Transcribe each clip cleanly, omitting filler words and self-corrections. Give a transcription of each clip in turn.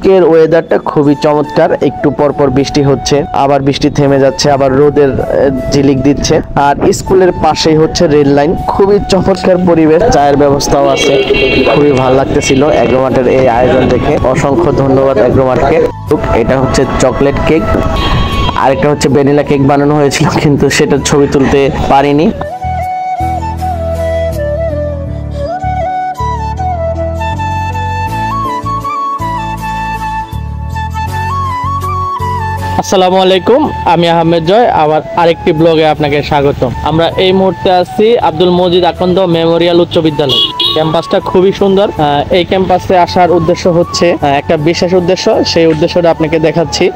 আজকের ওয়েদারটা খুবই চমৎকার। একটু পরপর বৃষ্টি হচ্ছে, আবার বৃষ্টি থেমে যাচ্ছে, আবার রোদের ঝিলিক দিচ্ছে। আর স্কুলের পাশেই হচ্ছে রেল লাইন। খুবই চমৎকার পরিবেশ, চায়ের ব্যবস্থাও আছে। খুবই ভালো লাগতেছিল এগ্রোমার্টের এই আয়োজন দেখে। অসংখ্য ধন্যবাদ এগ্রোমার্টকে। এটা হচ্ছে চকলেট কেক, আরেকটা হচ্ছে ভ্যানিলা কেক বানানো হয়েছিল, কিন্তু সেটা ছবি তুলতে পারিনি। আসসালামু আলাইকুম, আমি আহমেদ জয়। আমার আরেকটি ব্লগে আপনাকে স্বাগত। আমরা এই মুহূর্তে আছি আব্দুল মজিদ আকন্দ মেমোরিয়াল উচ্চ বিদ্যালয়। ক্যাম্পাসটা খুবই সুন্দর। এই ক্যাম্পাসে আসার উদ্দেশ্য হচ্ছে একটা বিশেষ উদ্দেশ্য, সেই উদ্দেশ্যটা আপনাকে দেখাচ্ছি।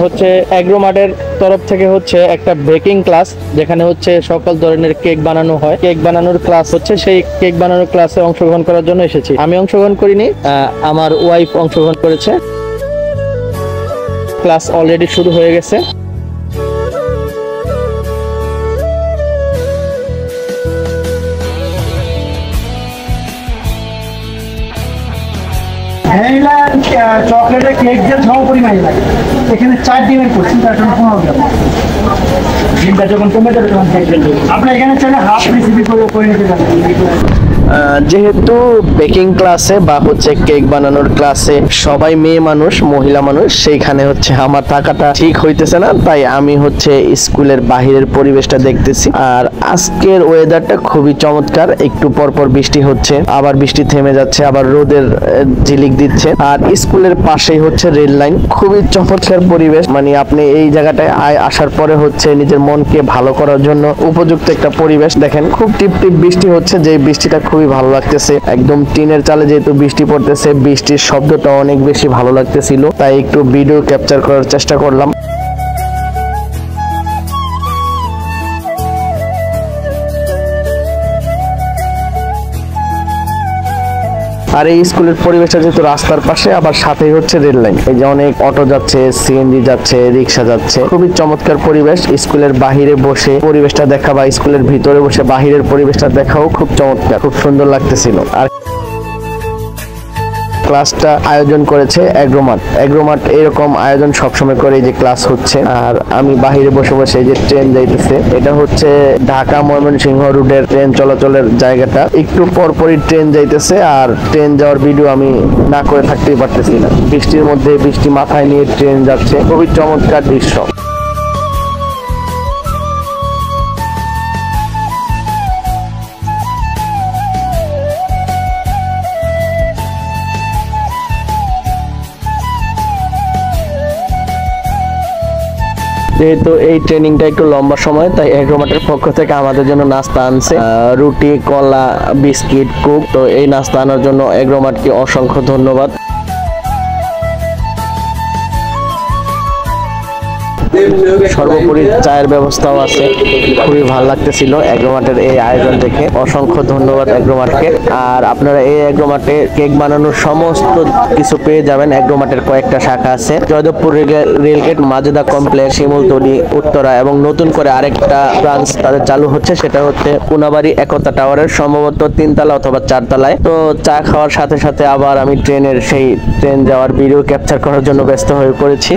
হচ্ছে এগ্রোমার্টের তরফ থেকে হচ্ছে একটা বেকিং ক্লাস, যেখানে হচ্ছে সকল ধরনের কেক বানানো হয়। কেক বানানোর ক্লাস হচ্ছে, সেই কেক বানানোর ক্লাসে অংশগ্রহণ করার জন্য এসেছি। আমি অংশগ্রহণ করিনি, আমার ওয়াইফ অংশগ্রহণ করেছে। ক্লাস অলরেডি শুরু হয়ে গেছে। ভ্যানিলা চকলেটের কেক যে সম পরিমাণে লাগে, এখানে 4 ডিমের করছি, তার জন্য 15 গ্রাম। ডিমটা যখন কমে যাবে তখন আপনি এখানে চাইলে হাফ রেসিপি করে নিতে পারেন। যেহেতু বেকিং ক্লাসে বা হচ্ছে কেক বানানোর ক্লাসে সবাই মেয়ে মানুষ, মহিলা মানুষ, সেইখানে হচ্ছে আমার থাকাটা ঠিক হইতেছে না, তাই আমি হচ্ছে স্কুলের বাহিরের পরিবেশটা দেখতেছি। আর আজকের ওয়েদারটা খুবই চমৎকার। একটু পরপর বৃষ্টি হচ্ছে, আবার বৃষ্টি থেমে যাচ্ছে, আবার রোদের ঝিলিক দিচ্ছে। আর স্কুলের পাশেই হচ্ছে রেল লাইন। খুবই চমৎকার পরিবেশ। মানে আপনি এই জায়গাটায় আসার পরে হচ্ছে নিজের মনকে ভালো করার জন্য উপযুক্ত একটা পরিবেশ। দেখেন খুব টিপ টিপ বৃষ্টি হচ্ছে, যে বৃষ্টিটা খুবই ভালো লাগতেছে। একদম টিনের চালে যেহেতু বৃষ্টি পড়তেছে, বৃষ্টির শব্দটা অনেক বেশি ভালো লাগতেছিল, তাই একটু ভিডিও ক্যাপচার করার চেষ্টা করলাম। আর এই স্কুলের পরিবেশটা যেহেতু রাস্তার পাশে, আবার সাথেই হচ্ছে রেল লাইন। এই যে অনেক অটো যাচ্ছে, সিএনজি যাচ্ছে, রিক্সা যাচ্ছে। খুবই চমৎকার পরিবেশ। স্কুলের বাহিরে বসে পরিবেশটা দেখা বা স্কুলের ভিতরে বসে বাহিরের পরিবেশটা দেখাও খুব চমৎকার, খুব সুন্দর লাগতেছিল। আর ক্লাসটা আয়োজন করেছে এগ্রোমার্ট। এগ্রোমার্ট এরকম আয়োজন সবসময় করে, যে ক্লাস হচ্ছে। আর আমি বাহিরে বসে বসে এই যে ট্রেন যাইতেছে, এটা হচ্ছে ঢাকা ময়মনসিংহ রুটের ট্রেন চলাচলের জায়গাটা। একটু পরপরই ট্রেন যাইতেছে, আর ট্রেন যাওয়ার ভিডিও আমি না করে থাকতেই পারতেছি না। বৃষ্টির মধ্যে বৃষ্টি মাথায় নিয়ে ট্রেন যাচ্ছে, খুবই চমৎকার দৃশ্য। যেহেতু এই ট্রেনিংটা একটু লম্বা সময়, তাই এগ্রোমার্টের পক্ষ থেকে আমাদের জন্য নাস্তা আনছে, রুটি, কলা, বিস্কিট, কোক। তো এই নাস্তা আনার জন্য এগ্রোমার্টকে অসংখ্য ধন্যবাদ। সর্বোপরি চায়ের ব্যবস্থাও আছে। খুবই ভালো লাগতেছিল এগ্রোমার্টের এই আয়োজন দেখে। অসংখ্য ধন্যবাদ এগ্রোমার্টকে। আর আপনারা এই এগ্রোমার্টে কেক বানানোর সমস্ত কিছু পেয়ে যাবেন। এগ্রোমার্টের কয়েকটা শাখা আছে, জয়দেবপুর রেলগেট, মাজেদা কমপ্লেক্স, শিমুলতলি, উত্তরা, এবং নতুন করে আরেকটা ব্রাঞ্চ তাদের চালু হচ্ছে, সেটা হচ্ছে কোনাবাড়ি একতা টাওয়ারের সম্ভবত 3 তলা অথবা 4 তলায়। তো চা খাওয়ার সাথে সাথে আবার আমি ট্রেন যাওয়ার ভিডিও ক্যাপচার করার জন্য ব্যস্ত হয়ে পড়েছি।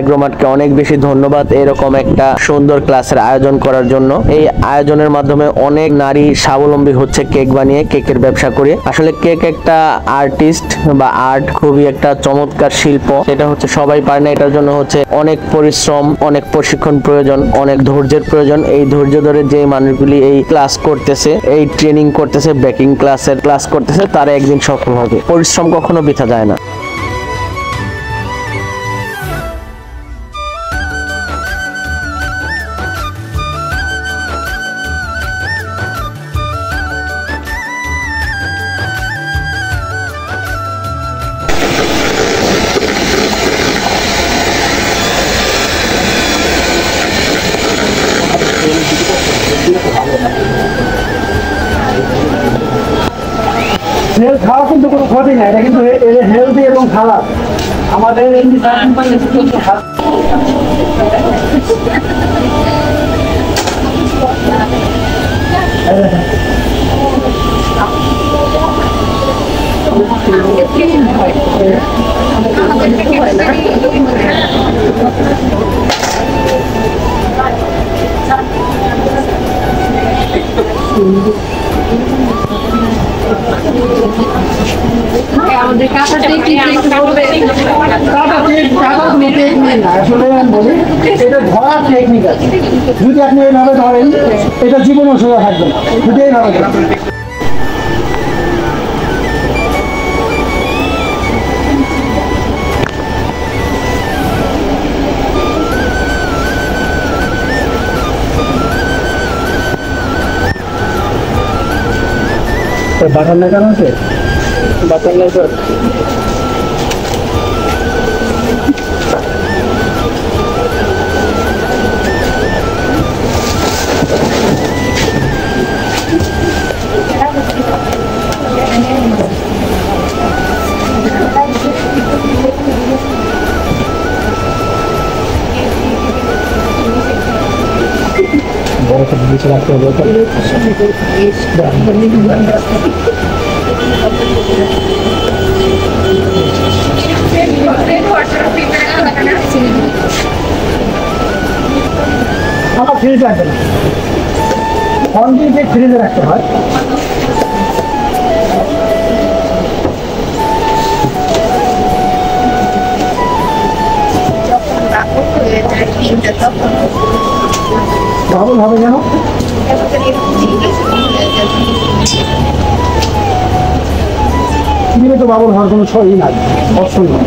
এগ্রোমার্টকে অনেক বেশি ধন্যবাদ এরকম একটা সুন্দর ক্লাসের আয়োজন করার জন্য। এই আয়োজনের মাধ্যমে অনেক নারী স্বাবলম্বী হচ্ছে কেক বানিয়ে, কেকের ব্যবসা করে। আসলে কেক একটা আর্টিস্ট বা আর্ট, খুবই একটা চমৎকার শিল্প। এটা হচ্ছে সবাই পারে না, এটার জন্য হচ্ছে অনেক পরিশ্রম, অনেক প্রশিক্ষণ প্রয়োজন, অনেক ধৈর্যের প্রয়োজন। এই ধৈর্য ধরে যে মানুষগুলি এই ক্লাস করতেছে, এই ট্রেনিং করতেছে, বেকিং ক্লাসের ক্লাস করতেছে, তারা একদিন সফল হবে। পরিশ্রম কখনো বৃথা যায় না। সেল খাওয়া কিন্তু কোনো ক্ষতি নাই, এটা কিন্তু হেলদি এবং খারাপ। আমাদের এই আমাদের কাঁচাটা কি বলবে আসলে আমি বলি এটা ধরার টেকনিক আছে। যদি আপনি এইভাবে ধরেন এটা জীবনও সোজা থাকবে না, যদি এইভাবে ধরেন। বাটার লাগানো আছে, বাটার লাগানো বড় করে নিচে রাখতে হবে। আমার ফ্রিজ রাখবে না, ফোন দিয়ে ফ্রিজে রাখতে হয়। বাবুল হবে কেন? তো বাবুল হওয়ার কোনো ছয়ই নাই, অপশন নেই।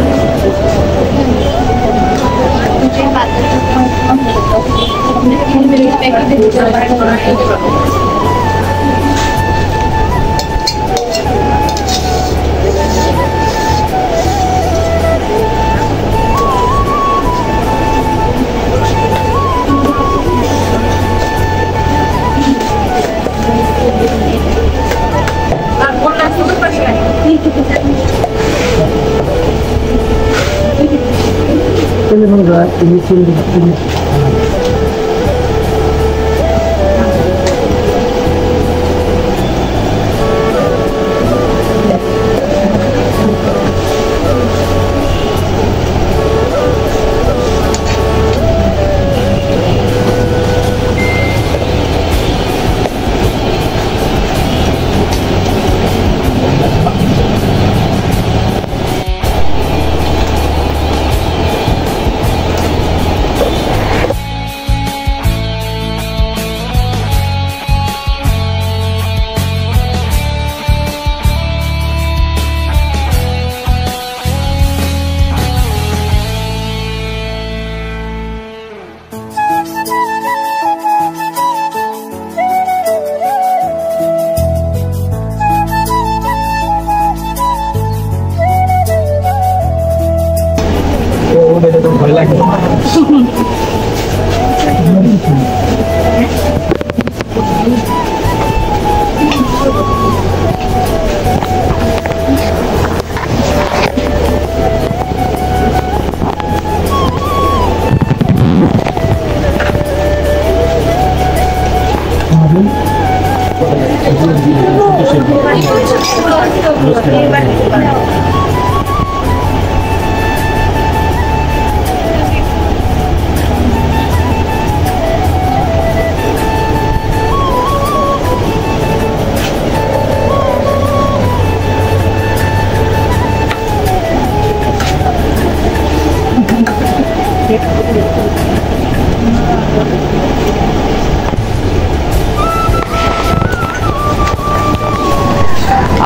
ভয় লাগে।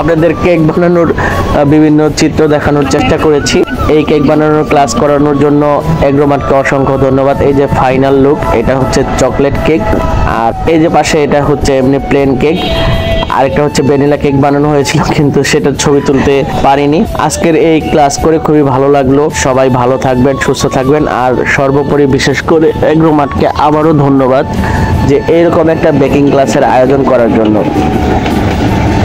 আপনাদের কেক বানানোর বিভিন্ন চিত্র দেখানোর চেষ্টা করেছি। এই কেক বানানোর ক্লাস করানোর জন্য এগ্রোমার্টকে অসংখ্য ধন্যবাদ। এই যে ফাইনাল লুক, এটা হচ্ছে চকলেট কেক, আর এই যে পাশে এটা হচ্ছে এমনি প্লেন কেক, আরেকটা হচ্ছে ভ্যানিলা কেক বানানো হয়েছিল কিন্তু সেটার ছবি তুলতে পারিনি। আজকের এই ক্লাস করে খুবই ভালো লাগলো। সবাই ভালো থাকবেন, সুস্থ থাকবেন, আর সর্বোপরি বিশেষ করে এগ্রোমার্টকে আবারও ধন্যবাদ যে এরকম একটা বেকিং ক্লাসের আয়োজন করার জন্য।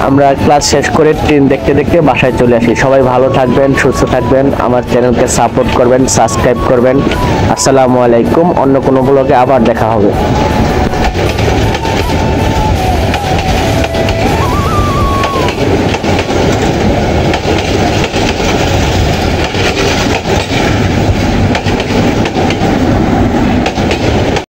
আমরা ক্লাস শেষ করে ট্রেন দেখতে দেখতে বাসায় চলে আসি। সবাই ভালো থাকবেন, সুস্থ থাকবেন, আমার চ্যানেলকে সাপোর্ট করবেন, সাবস্ক্রাইব করবেন। আসসালামু আলাইকুম। অন্য কোনো ব্লগে আবার দেখা হবে।